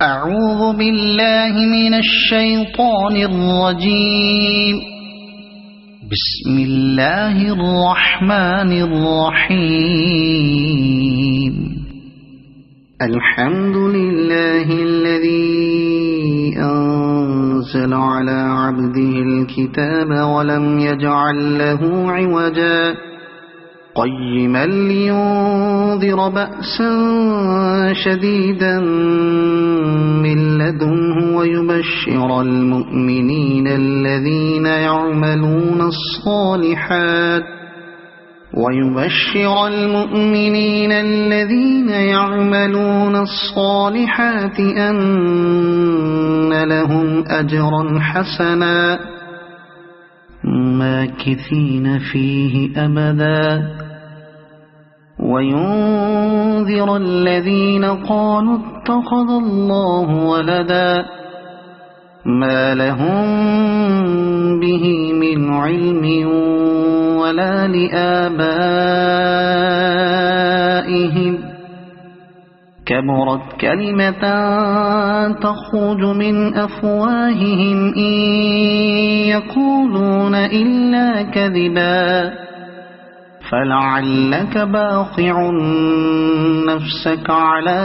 أعوذ بالله من الشيطان الرجيم. بسم الله الرحمن الرحيم. الحمد لله الذي أنزل على عبده الكتاب ولم يجعل له عوجا قيما لينذر بأسا شديدا من لدنه ويبشر المؤمنين الذين يعملون الصالحات أن لهم أجرا حسنا ماكثين فيه أبدا وينذر الذين قالوا اتخذ الله ولدا ما لهم به من علم ولا لآبائهم كبرت كلمة تخرج من أفواههم إن يقولون إلا كذبا فلعلك باخع نفسك على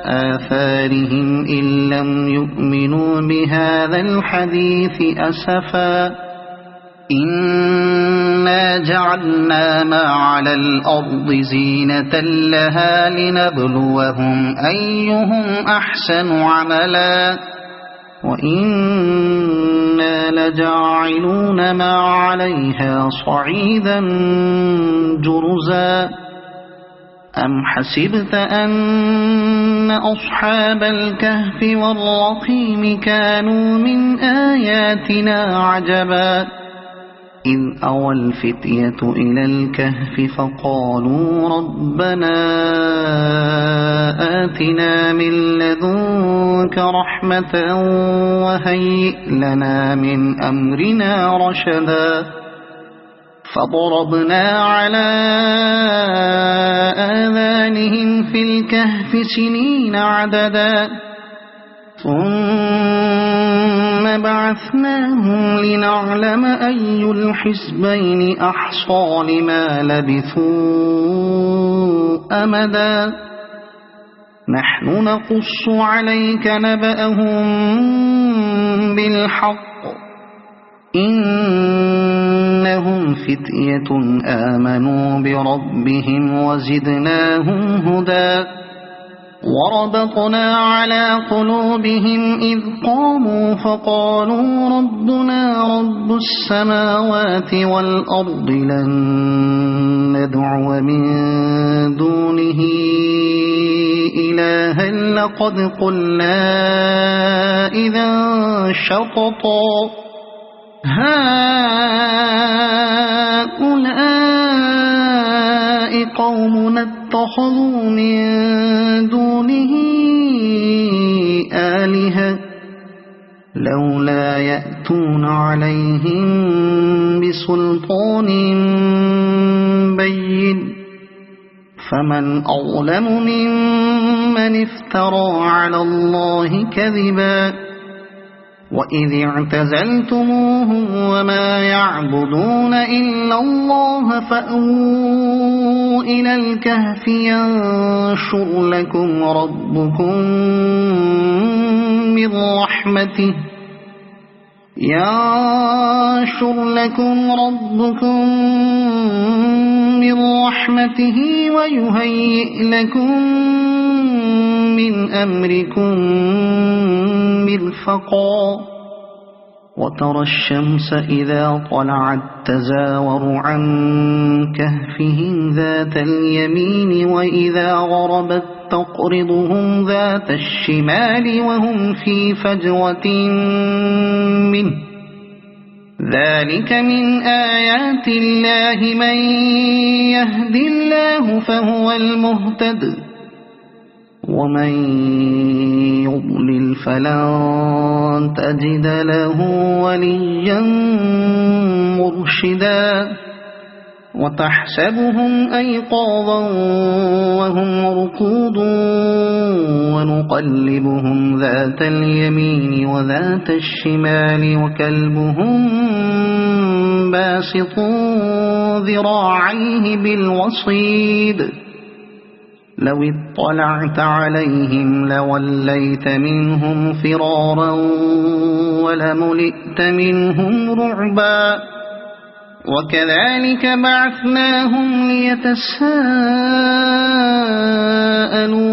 آثارهم إن لم يؤمنوا بهذا الحديث أسفا إنا جعلنا ما على الأرض زينة لها لنبلوهم أيهم أحسن عملا وإنا لجاعلون ما عليها صعيدا جرزا أم حسبت أن أصحاب الكهف والرقيم كانوا من آياتنا عجبا إذ أوى الفتية إلى الكهف فقالوا ربنا آتنا من لدنك رحمة وهيئ لنا من أمرنا رشدا فضربنا على آذانهم في الكهف سنين عددا ثم بعثناهم لنعلم أي الحزبين أحصى لما لبثوا أمدا نحن نقص عليك نبأهم بالحق إنهم فتية آمنوا بربهم وزدناهم هدى وربطنا على قلوبهم إذ قاموا فقالوا ربنا رب السماوات والأرض لن ندعو من دونه إلها لقد قلنا إذا شططا هؤلاء قومنا اتخذوا من دونه آلهة لولا يأتون عليهم بسلطان بين فمن أظلم ممن افترى على الله كذبا وإذ اعتزلتموهم وما يعبدون إلا الله فأووا إلى الكهف ينشر لكم ربكم من رحمته ويهيئ لكم من أمركم مرفقا وترى الشمس إذا طلعت تزاور عن كهفهم ذات اليمين وإذا غربت تقرضهم ذات الشمال وهم في فجوة منه ذلك من آيات الله من يهد الله فهو المهتد ومن يضلل فلن تجد له وليا مرشدا وتحسبهم أيقاظا وهم رقود ونقلبهم ذات اليمين وذات الشمال وكلبهم باسط ذراعيه بالوصيد لو اطلعت عليهم لوليت منهم فرارا ولملئت منهم رعبا وكذلك بعثناهم ليتساءلوا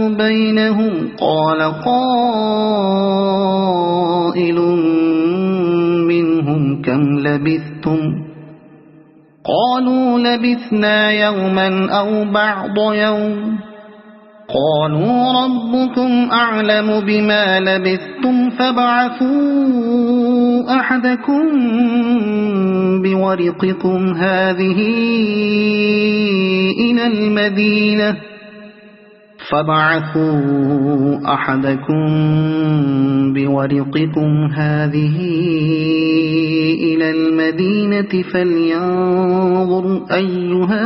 بينهم قال قائل منهم كم لبثتم قالوا لبثنا يوما أو بعض يوم قالوا ربكم أعلم بما لبثتم فابعثوا أحدكم بورقكم هذه إلى المدينة فلينظر أيها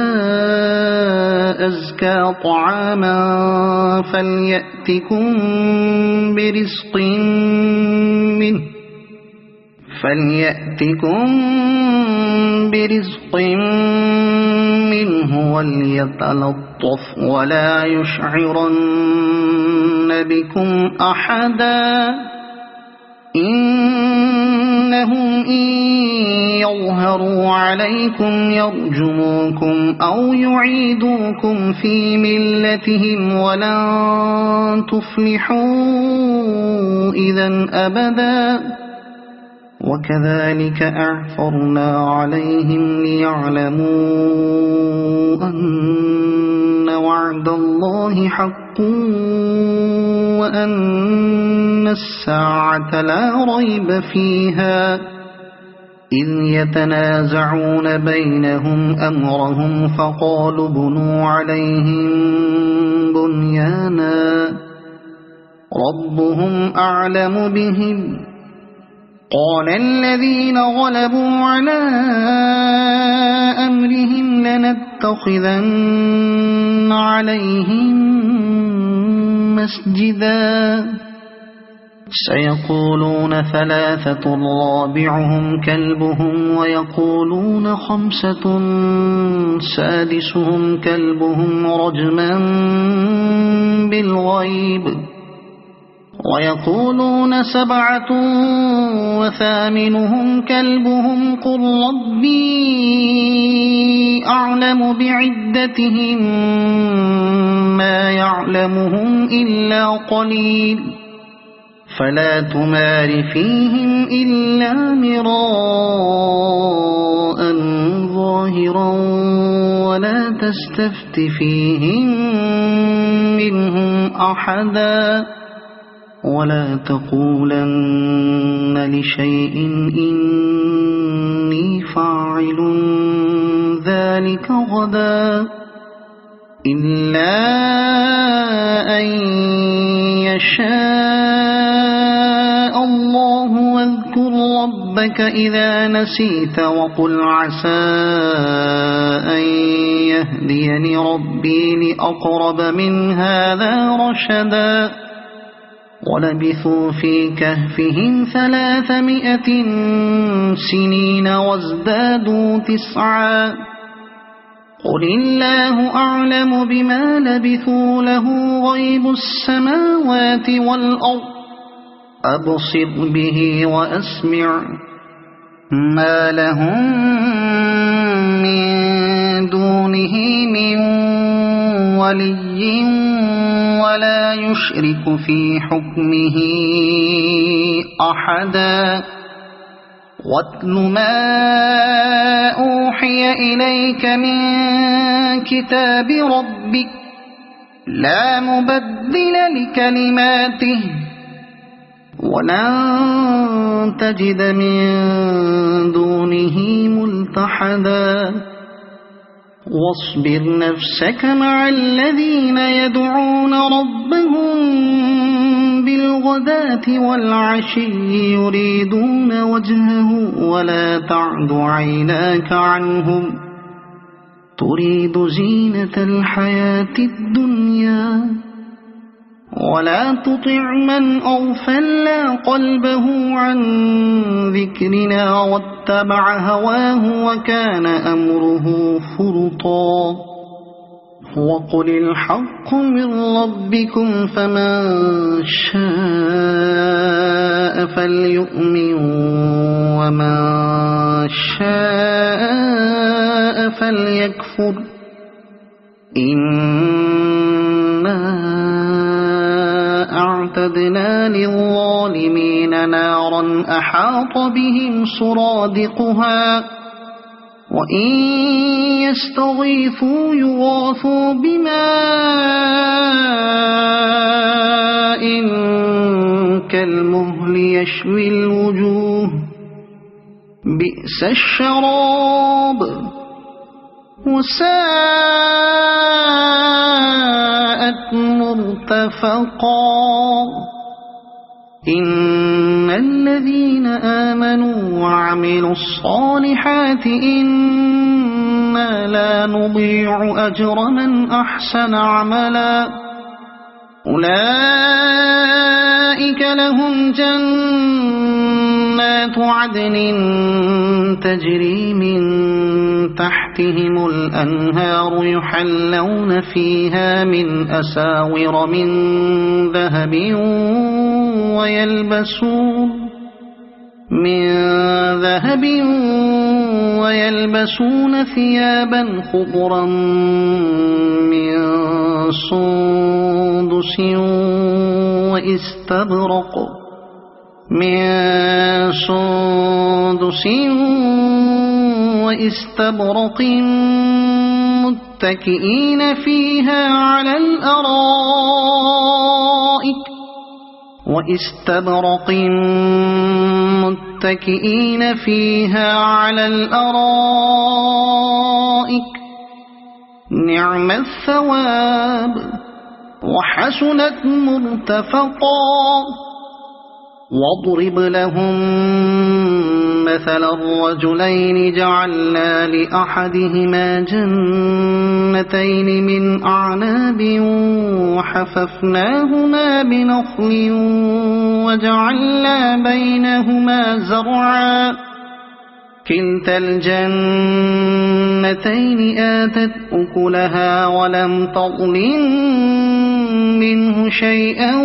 أزكى طعاما فليأتكم برزق منه وليتلطف ولا يشعرن بكم أحدا إنهم إن يظهروا عليكم يرجموكم أو يعيدوكم في ملتهم ولن تفلحوا إذا أبدا وكذلك أعثرنا عليهم ليعلموا أن وعد الله حق وأن الساعة لا ريب فيها إذ يتنازعون بينهم أمرهم فقالوا بنوا عليهم بنيانا ربهم أعلم بهم قال الذين غلبوا على أمرهم لنتخذن عليهم مسجدا سيقولون ثلاثة رابعهم كلبهم ويقولون خمسة سادسهم كلبهم رجما بالغيب ويقولون سبعة وثامنهم كلبهم قل ربي أعلم بعدتهم ما يعلمهم إلا قليل فلا تمار فيهم إلا مراء ظاهرا ولا تستفت فيهم منهم أحدا ولا تقولن لشيء إني فاعل ذلك غدا إلا أن يشاء الله واذكر ربك إذا نسيت وقل عسى أن يهديني ربي لأقرب من هذا رشدا ولبثوا في كهفهم 300 سنين وازدادوا 9 قل الله أعلم بما لبثوا له غيب السماوات والأرض أبصر به وأسمع ما لهم من دونه من ولي ولا يشرك في حكمه أحدا واتل ما أوحي إليك من كتاب ربك لا مبدل لكلماته ولن تجد من دونه ملتحدا واصبر نفسك مع الذين يدعون ربهم بالغداة والعشي يريدون وجهه ولا تعد عيناك عنهم تريد زينة الحياة الدنيا ولا تطع من أغفلنا قلبه عن ذكرنا واتبع هواه وكان أمره فرطا وقل الحق من ربكم فمن شاء فليؤمن ومن شاء فليكفر إنا أعتدنا للظالمين نارا أحاط بهم سرادقها وإن يستغيثوا يغاثوا بماء كالمهل يشوي الوجوه بئس الشراب وساءت مرتفقا إن الذين آمنوا وعملوا الصالحات إنا لا نضيع أجر من أحسن عملا أولئك لهم جنات عدن تجري من تحتهم الأنهار يحلون فيها من أساور من ذهب ويلبسون ثيابا خضرا من سندس واستبرق متكئين فيها على الأرائك نعم الثواب وحسنت مرتفقا واضرب لهم مثل الرجلين جعلنا لأحدهما جنتين من أعناب وحففناهما بنخل وجعلنا بينهما زرعا كلتا الجنتين آتت أكلها ولم تظلم منه شيئا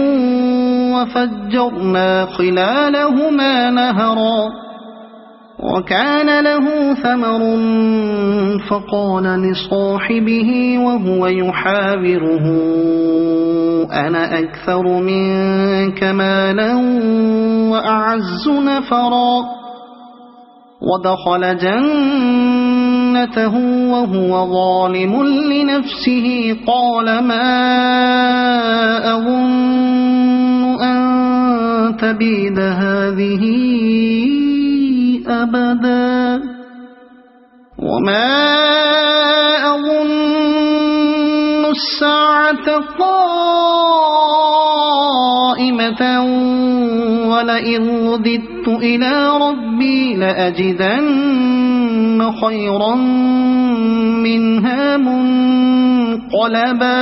وفجرنا خلالهما نهرا وكان له ثمر فقال لصاحبه وهو يحاوره أنا أكثر منك مالا وأعز نفرا ودخل جنته وهو ظالم لنفسه قال ما أظن أن تبيد هذه أبدا وما أظن الساعة قائمة ولئن رددت إلى ربي لأجدن خيرا منها منقلبا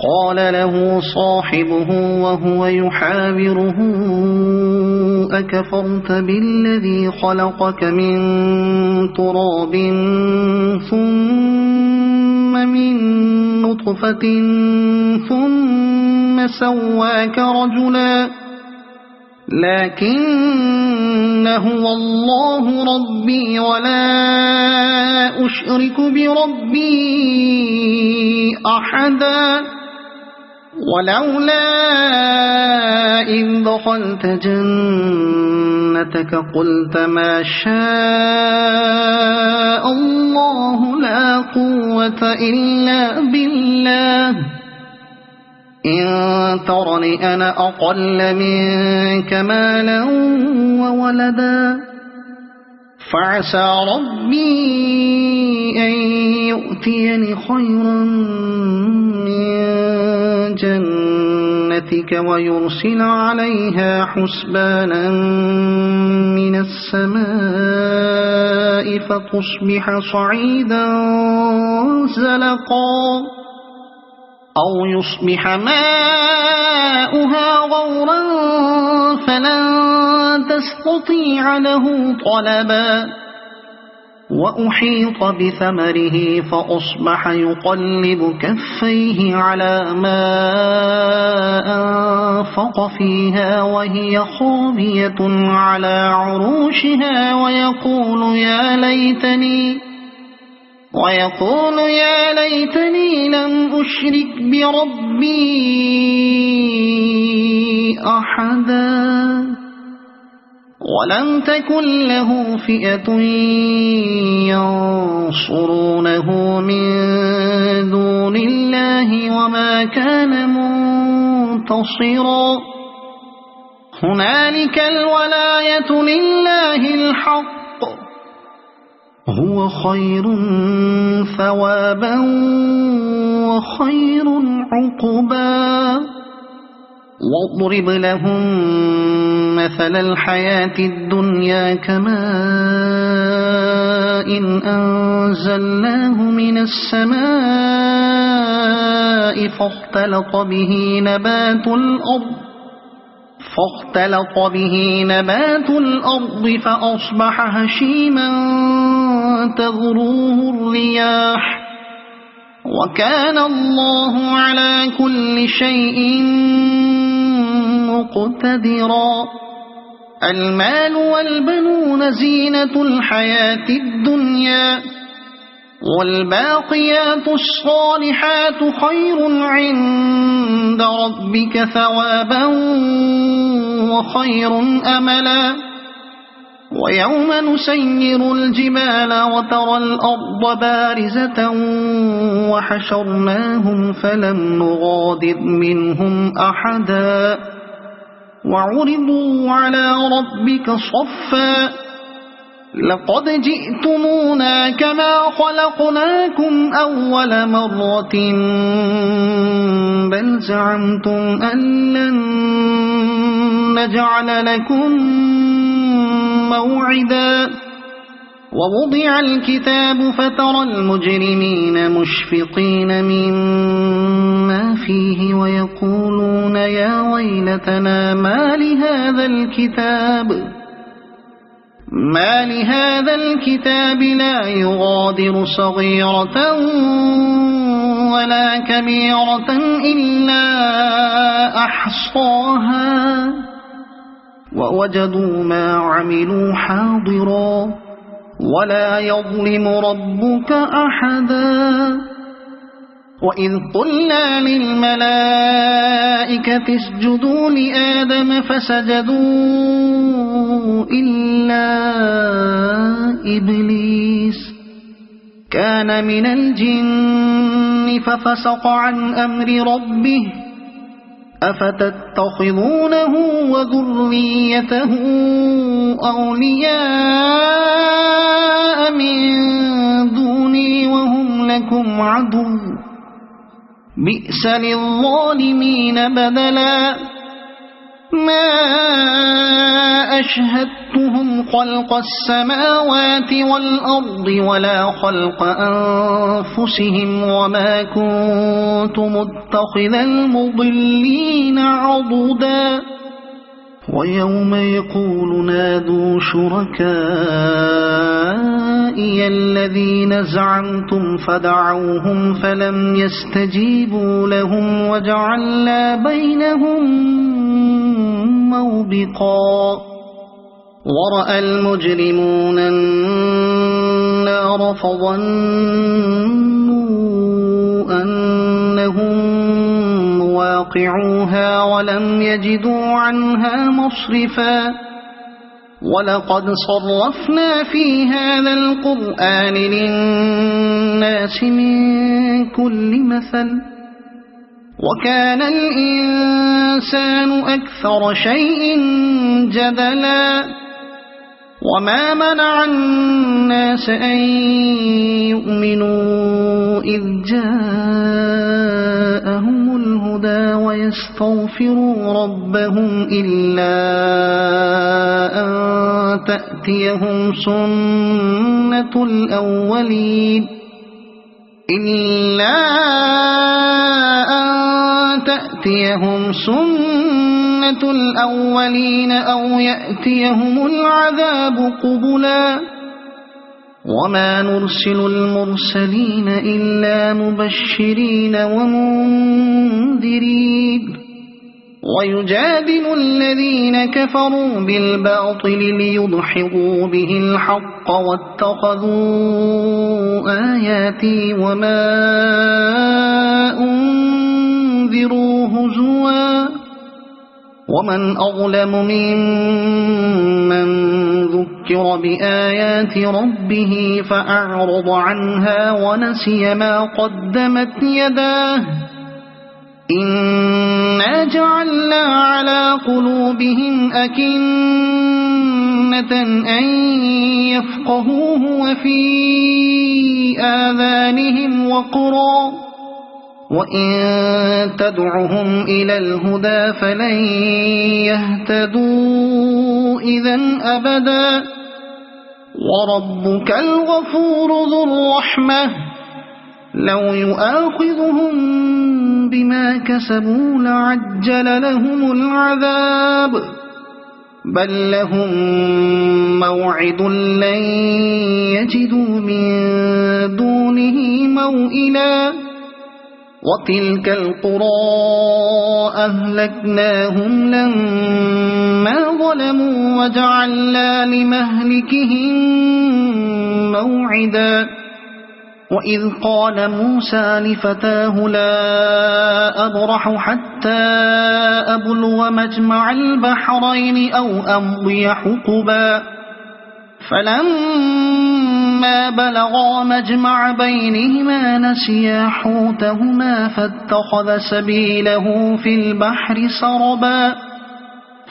قال له صاحبه وهو يحاوره أكفرت بالذي خلقك من تراب ثم من نطفة ثم سواك رجلا لكن هو الله ربي ولا أشرك بربي أحدا ولولا إذ دخلت جنتك قلت ما شاء الله لا قوة إلا بالله إن ترني أنا أقل منك مالا وولدا فعسى ربي أن يؤتيني خيرا من جنتك ويرسل عليها حسبانا من السماء فتصبح صعيدا زلقا أو يصبح ماؤها غورا فلن تستطيع له طلبا وأحيط بثمره فأصبح يقلب كفيه على ما أنفق فيها وهي خاوية على عروشها ويقول يا ليتني لم أشرك بربي أحدا ولم تكن له فئة ينصرونه من دون الله وما كان منتصرا هنالك الولاية لله الحق هو خير ثوابا وخير عقبا واضرب لهم مثل الحياة الدنيا كماء أنزلناه من السماء فاختلط به نبات الأرض فأصبح هشيما تذروه الرياح وكان الله على كل شيء مقتدرا المال والبنون زينة الحياة الدنيا والباقيات الصالحات خير عند ربك ثوابا وخير أملا ويوم نسير الجبال وترى الأرض بارزة وحشرناهم فلم نغادر منهم أحدا وعرضوا على ربك صفا لقد جئتمونا كما خلقناكم أول مرة بل زعمتم أن لن نجعل لكم موعدا ووضع الكتاب فترى المجرمين مشفقين مما فيه ويقولون يا ويلتنا ما لهذا الكتاب لا يغادر صغيرة ولا كبيرة إلا أحصاها ووجدوا ما عملوا حاضرا ولا يظلم ربك أحدا وإذ قلنا للملائكة اسجدوا لآدم فسجدوا إلا إبليس كان من الجن ففسق عن أمر ربه أفتتخذونه وذريته أولياء من دوني وهم لكم عدو بئس للظالمين بدلا ما أشهدتهم خلق السماوات والأرض ولا خلق أنفسهم وما كنت متخذ المضلين عضدا ويوم يقول نادوا شركائي الذين زعمتم فدعوهم فلم يستجيبوا لهم وجعلنا بينهم موبقا ورأى المجرمون النار فظنوا أنهم مواقعوها ولم يجدوا عنها مصرفا ولقد صرفنا في هذا القرآن للناس من كل مثل وكان الإنسان أكثر شيء جدلا وما منع الناس أن يؤمنوا إذ جاءهم الهدى ويستغفروا ربهم إلا أن تأتيهم سنة الأولين إلا أن تأتيهم سنة الأولين أو يأتيهم العذاب قبلا وما نرسل المرسلين إلا مبشرين ومنذرين ويجادل الذين كفروا بالباطل ليدحضوا به الحق واتخذوا آياتي وما أنذروا هزوا ومن أظلم ممن ذكر بآيات ربه فأعرض عنها ونسي ما قدمت يداه إنا جعلنا على قلوبهم أكنة أن يفقهوه وفي آذانهم وقرا وإن تدعهم إلى الهدى فلن يهتدوا إذن أبدا وربك الغفور ذو الرحمة لو يؤاخذهم بما كسبوا لعجل لهم العذاب بل لهم موعد لن يجدوا من دونه موئلا وتلك القرى أهلكناهم لما ظلموا وجعلنا لمهلكهم موعدا وإذ قال موسى لفتاه لا أبرح حتى أبلغ مجمع البحرين أو أمضي حقبا فلما بلغا مجمع بينهما نسيا حوتهما فاتخذ سبيله في البحر سربا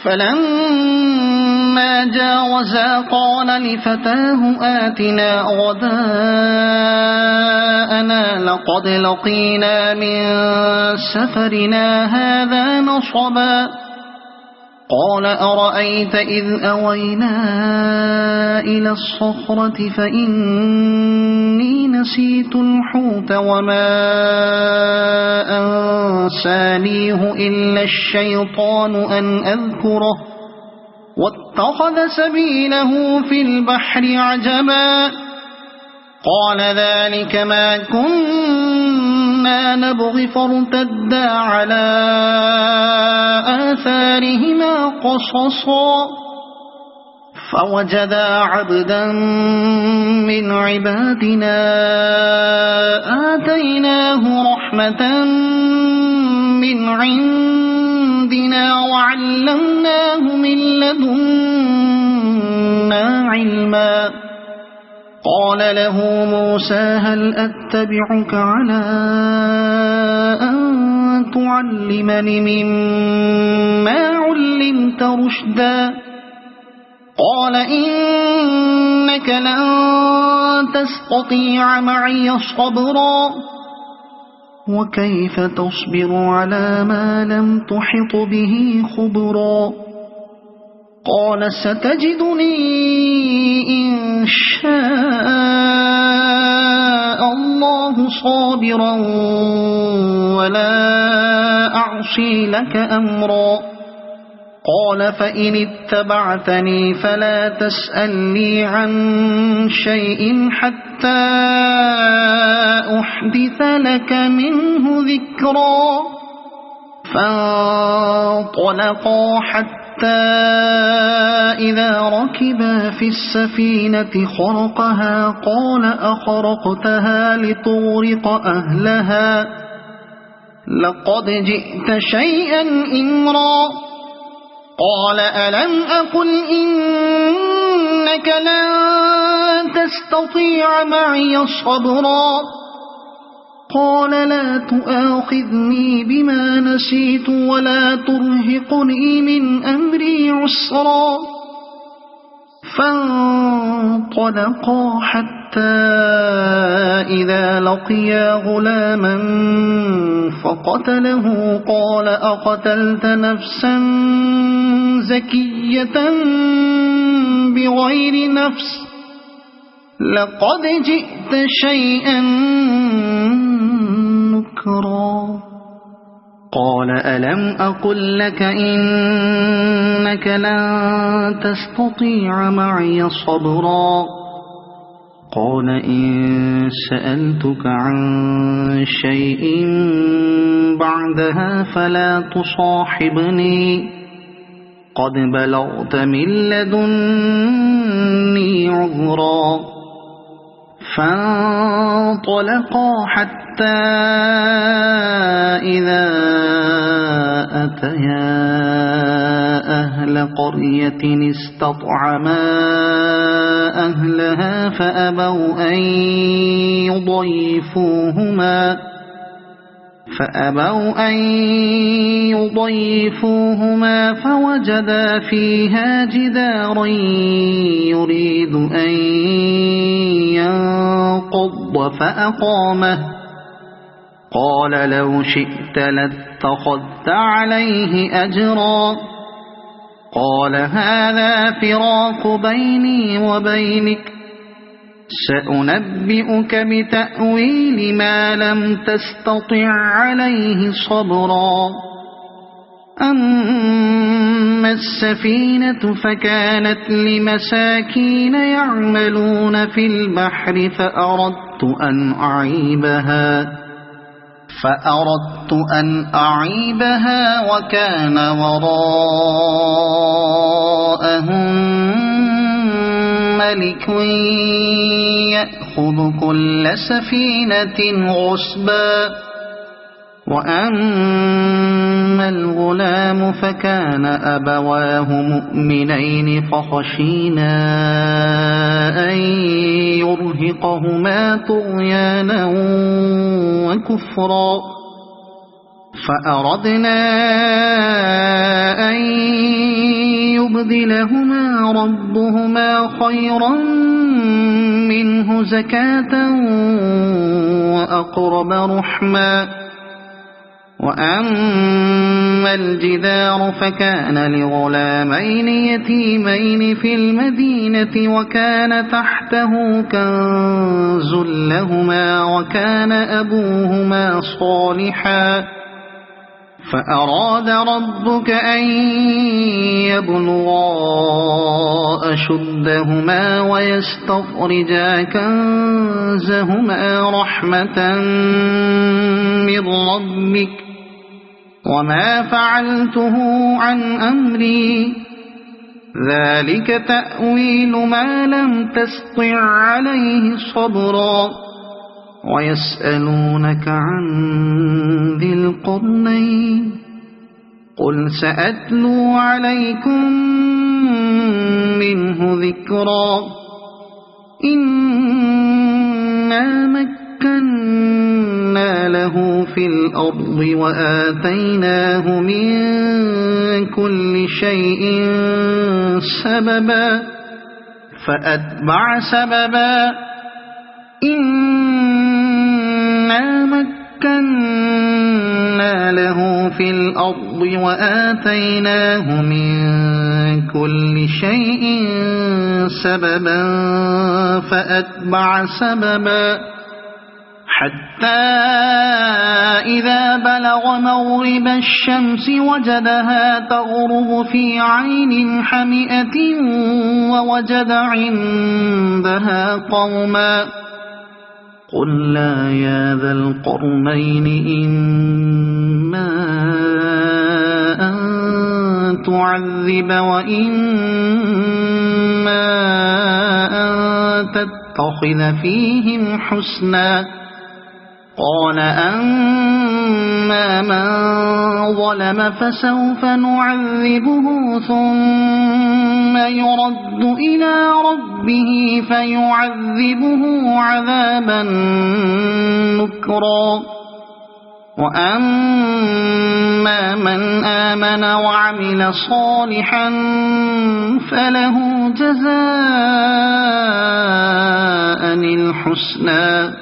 فلما جاوزا قال لفتاه آتنا غداءنا لقد لقينا من سفرنا هذا نصبا قال أرأيت إذ أوينا إلى الصخرة فإني نسيت الحوت وما أنسانيه إلا الشيطان أن أذكره واتخذ سبيله في البحر عجبا قال ذلك ما كنا نبغي فارتدا على آثارهما قصصا فوجدا عبدا من عبادنا آتيناه رحمة من عندنا وعلمناه من لدنا علما قال له موسى هل أتبعك على أن تعلمني مما علمت رشدا قال إنك لن تستطيع معي صبرا وكيف تصبر على ما لم تحط به خبرا قال ستجدني إن شاء الله صابرا ولا أعصي لك أمرا قال فإن اتبعتني فلا تسألني عن شيء حتى أحدث لك منه ذكرا فانطلقا حتى إذا ركبا في السفينة خرقها قال أخرقتها لتغرق أهلها لقد جئت شيئا إمرا قال ألم أقل إنك لن تستطيع معي صبرا قال لا تؤاخذني بما نسيت ولا ترهقني من أمري عسرا فانطلقا حتى إذا لقيا غلاما فقتله قال أقتلت نفسا زكية بغير نفس لقد جئت شيئا نكرا قال ألم أقل لك إنك لن تستطيع معي صبرا قال إن سألتك عن شيء بعدها فلا تصاحبني قد بلغت من لدني عذرا فانطلقا حتى إذا أتيا أهل قرية استطعما أهلها فأبوا أن يضيفوهما فوجدا فيها جدارا يريد أن ينقض فأقامه قال لو شئت لاتخذت عليه أجرا قال هذا فراق بيني وبينك سأنبئك بتأويل ما لم تستطع عليه صبرا أما السفينة فكانت لمساكين يعملون في البحر فأردت أن أعيبها وكان وراءهم ملك يأخذ كل سفينة غصبا وأما الغلام فكان أبواه مؤمنين فخشينا أن يرهقهما طغيانا وكفرا فأردنا أن يبدلهما ربهما خيرا منه زكاة وأقرب رحما وأما الجدار فكان لغلامين يتيمين في المدينة وكان تحته كنز لهما وكان أبوهما صالحا فأراد ربك أن يبلغا أشدهما ويستخرجا كنزهما رحمة من ربك وما فعلته عن أمري ذلك تأويل ما لم تستطع عليه صبرا ويسألونك عن ذي القرنين قل سأتلو عليكم منه ذكرا إنا مكنا له في الأرض وآتيناه من كل شيء سببا فأتبع سببا إنا مكنا له في الأرض وآتيناه من كل شيء سببا فأتبع سببا حتى إذا بلغ مغرب الشمس وجدها تغرب في عين حمئة ووجد عندها قوما قلنا يا ذا القرنين إما أن تعذب وإما أن تتخذ فيهم حسنا قال أما من ظلم فسوف نعذبه ثم يرد إلى ربه فيعذبه عذابا نكرا وأما من آمن وعمل صالحا فله جزاء الحسنى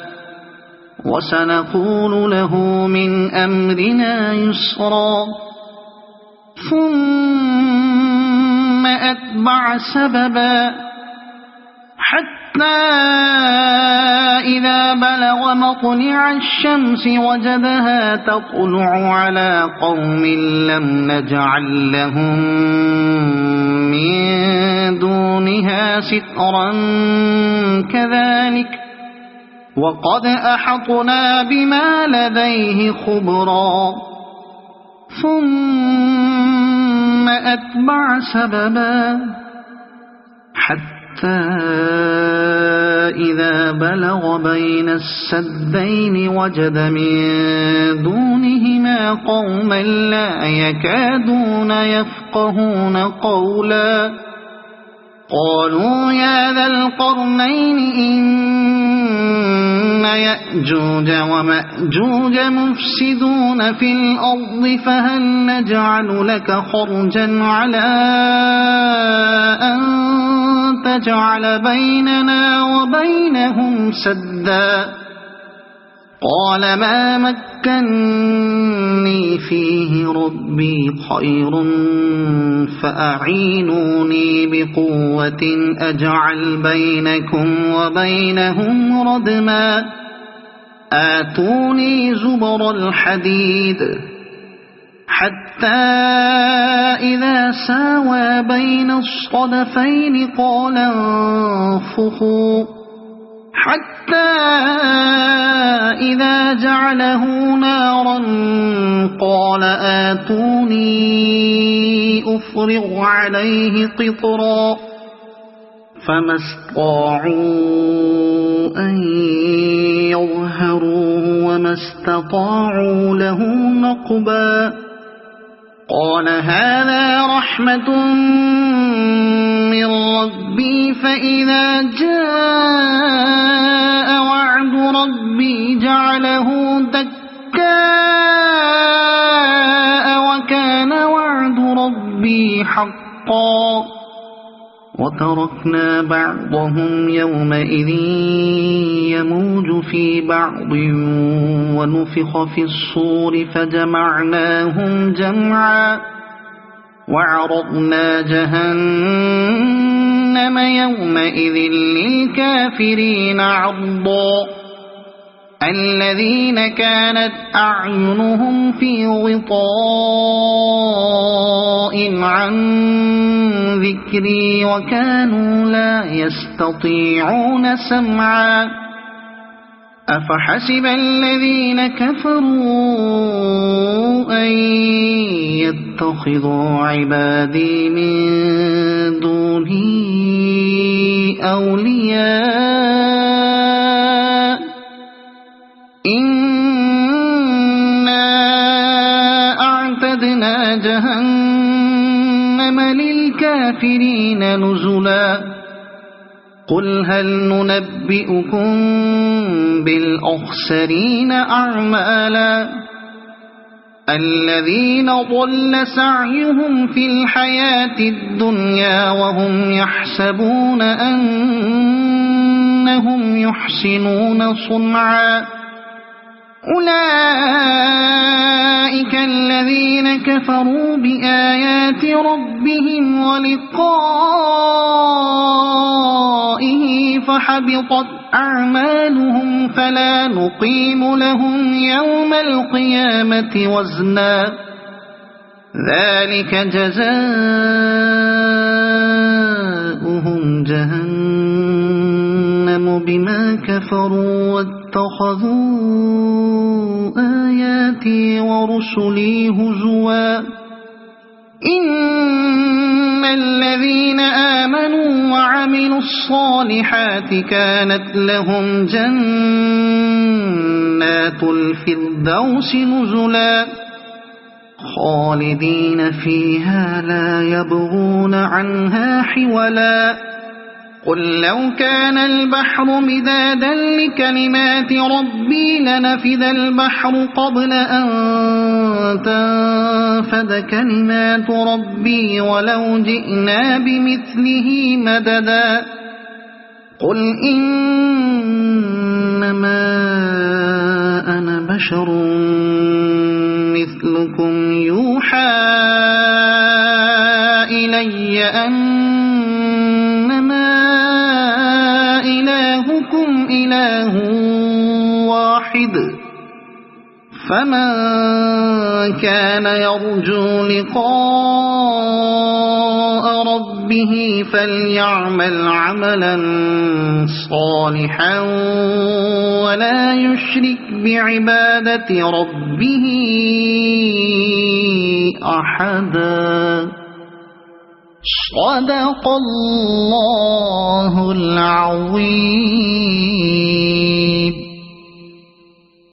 وسنقول له من أمرنا يسرا ثم أتبع سببا حتى إذا بلغ مطلع الشمس وجدها تطلع على قوم لم نجعل لهم من دونها سترا كذلك وقد أحطنا بما لديه خبرا ثم أتبع سببا حتى إذا بلغ بين السدين وجد من دونهما قوما لا يكادون يفقهون قولا قالوا يا ذا القرنين إن يأجوج ومأجوج مفسدون في الأرض فهل نجعل لك خرجا على أن تجعل بيننا وبينهم سدا قال ما مكني فيه ربي خير فأعينوني بقوة أجعل بينكم وبينهم ردما آتوني زبر الحديد حتى إذا ساوى بين الصدفين قال انفخوا حتى إذا جعله نارا قال آتوني أفرغ عليه قطرا فما استطاعوا أن يظهروه وما استطاعوا له نقبا قال هذا رحمة من ربي فإذا جاء وعد ربي جعله دكاء وكان وعد ربي حقا وتركنا بعضهم يومئذ يموج في بعض ونفخ في الصور فجمعناهم جمعا وعرضنا جهنم يومئذ للكافرين عرضا الذين كانت أعينهم في غطاء عن ذكري وكانوا لا يستطيعون سمعا أفحسب الذين كفروا أن يتخذوا عبادي من دوني أولياء إنا أعتدنا جهنم للكافرين نزلا قل هل ننبئكم بالأخسرين أعمالا الذين ضل سعيهم في الحياة الدنيا وهم يحسبون أنهم يحسنون صنعا أولئك الذين كفروا بآيات ربهم ولقائه فحبطت أعمالهم فلا نقيم لهم يوم القيامة وزنا ذلك جزاؤهم جهنم بما كفروا واتخذوا آياتي ورسلي هزوا إن الذين آمنوا وعملوا الصالحات كانت لهم جنات الفردوس نزلا خالدين فيها لا يبغون عنها حولا قل لو كان البحر مدادا لكلمات ربي لنفذ البحر قبل أن تنفد كلمات ربي ولو جئنا بمثله مددا قل إنما أنا بشر مثلكم يوحى إلي أنما واحد فمن كان يرجو لقاء ربه فليعمل عملا صالحا ولا يشرك بعبادة ربه أحدا. صدق الله العظيم.